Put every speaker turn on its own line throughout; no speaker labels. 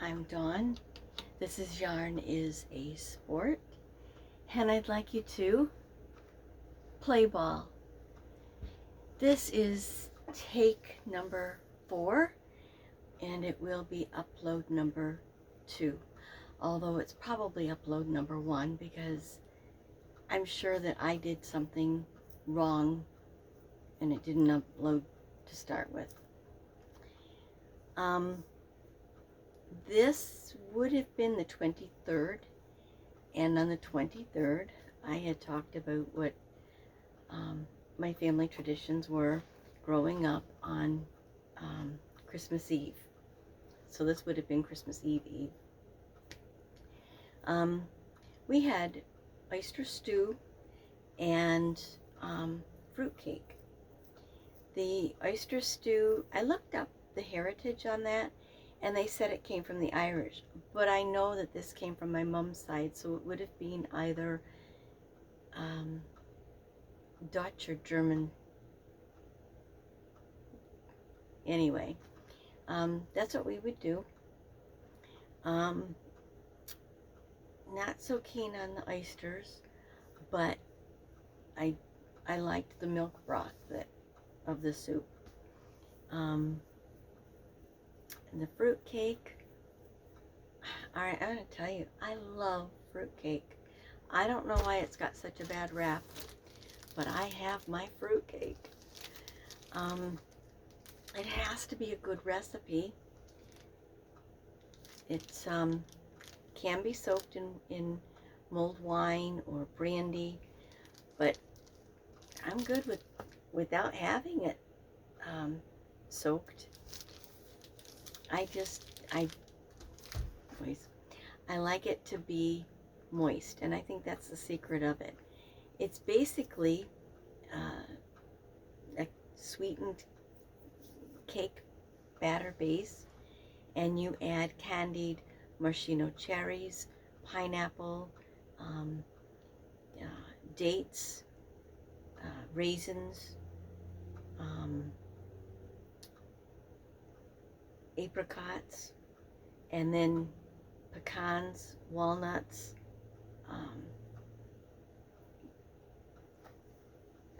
I'm Dawn. This is Yarn is a Sport, and I'd like you to play ball. This is take number 4, and it will be upload number 2, although it's probably upload number 1 because I'm sure that I did something wrong and it didn't upload to start with. This would have been the 23rd, and on the 23rd I had talked about what my family traditions were growing up on Christmas Eve. So this would have been Christmas Eve. We had oyster stew and fruitcake. The oyster stew, I looked up the heritage on that, and they said it came from the Irish, but I know that this came from my mom's side, so it would have been either Dutch or German. Anyway, that's what we would do. Not so keen on the oysters, but I liked the milk broth of the soup. And the fruitcake, I'm going to tell you, I love fruitcake. I don't know why it's got such a bad rap, but I have my fruitcake. It has to be a good recipe. It's can be soaked in mulled wine or brandy, but I'm good without having it soaked. I like it to be moist, and I think that's the secret of it. It's basically a sweetened cake batter base, and you add candied maraschino cherries, pineapple, dates, raisins, apricots, and then pecans, walnuts.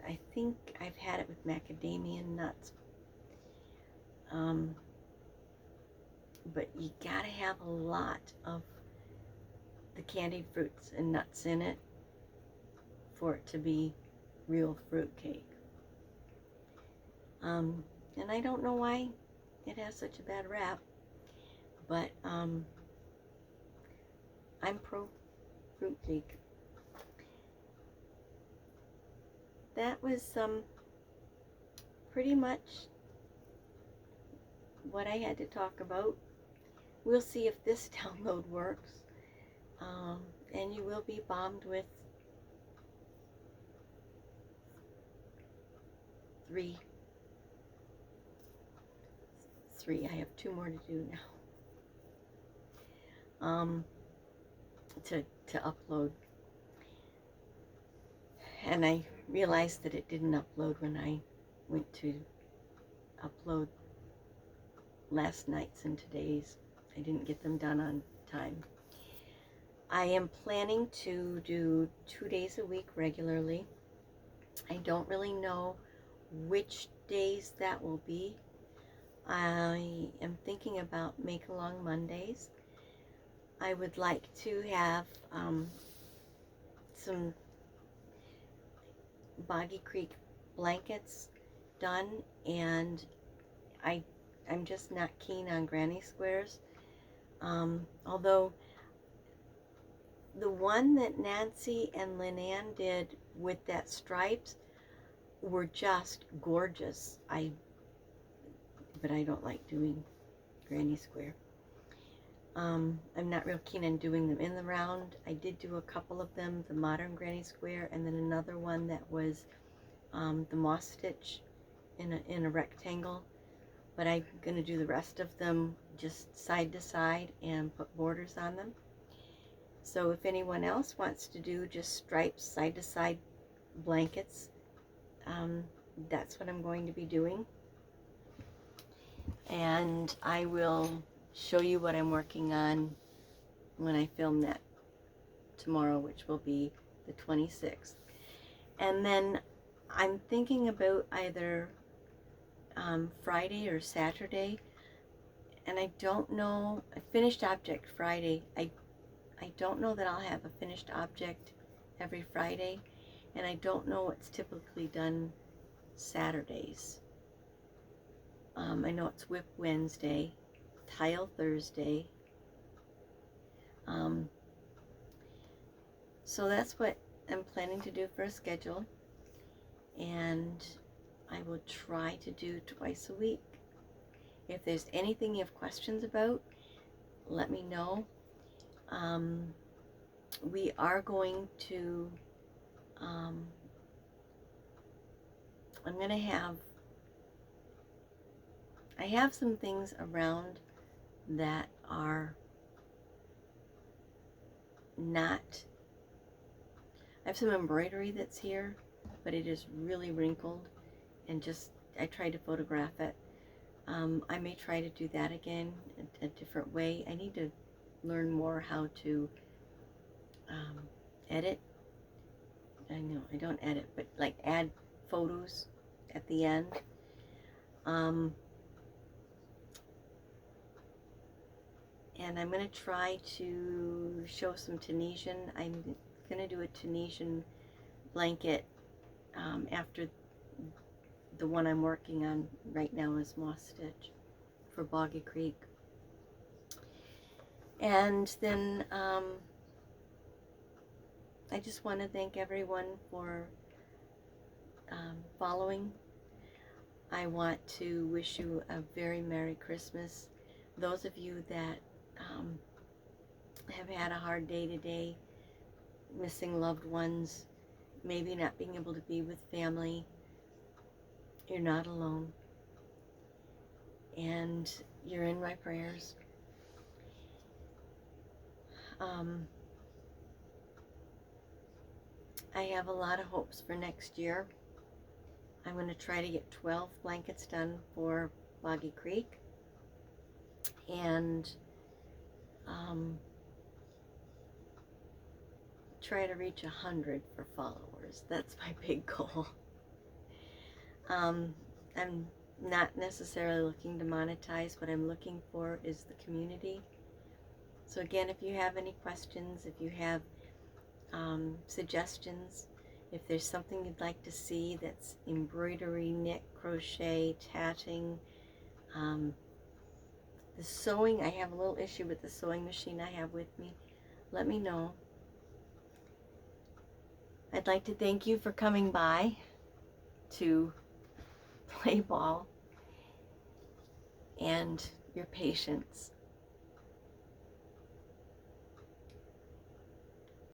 I think I've had it with macadamia nuts. But you gotta have a lot of the candied fruits and nuts in it for it to be real fruitcake. And I don't know why it has such a bad rap, but I'm pro fruitcake. That was pretty much what I had to talk about. We'll see if this download works, and you will be bombed with 3. I have 2 more to do now to upload, and I realized that it didn't upload when I went to upload last night's and today's. I didn't get them done on time. I am planning to do 2 days a week regularly. I don't really know which days that will be. I am thinking about make-along Mondays. I would like to have some Boggy Creek blankets done, and I'm just not keen on granny squares. Although the one that Nancy and Lynn Ann did with that stripes were just gorgeous. But I don't like doing granny square. I'm not real keen on doing them in the round. I did do a couple of them, the modern granny square, and then another one that was the moss stitch in a rectangle. But I'm going to do the rest of them just side to side and put borders on them. So if anyone else wants to do just stripes side to side blankets, that's what I'm going to be doing. And I will show you what I'm working on when I film that tomorrow, which will be the 26th. And then I'm thinking about either Friday or Saturday, and I don't know, a finished object Friday. I don't know that I'll have a finished object every Friday, and I don't know what's typically done Saturdays. I know it's Whip Wednesday, Tile Thursday. So that's what I'm planning to do for a schedule, and I will try to do twice a week. If there's anything you have questions about, let me know. We are going to, I'm going to I have some things around that are not, I have some embroidery that's here, but it is really wrinkled, and just, I tried to photograph it. I may try to do that again a different way. I need to learn more how to edit. I know I don't edit, but like add photos at the end. And I'm going to try to show some Tunisian. I'm going to do a Tunisian blanket after the one I'm working on right now is moss stitch for Boggy Creek. And then I just want to thank everyone for following. I want to wish you a very Merry Christmas. Those of you that have had a hard day today, missing loved ones, maybe not being able to be with family, you're not alone. And you're in my prayers. I have a lot of hopes for next year. I'm going to try to get 12 blankets done for Boggy Creek, and try to reach 100 for followers. That's my big goal. I'm not necessarily looking to monetize. What I'm looking for is the community. So again, if you have any questions, if you have suggestions, if there's something you'd like to see that's embroidery, knit, crochet, tatting, the sewing, I have a little issue with the sewing machine I have with me, let me know. I'd like to thank you for coming by to play ball and your patience.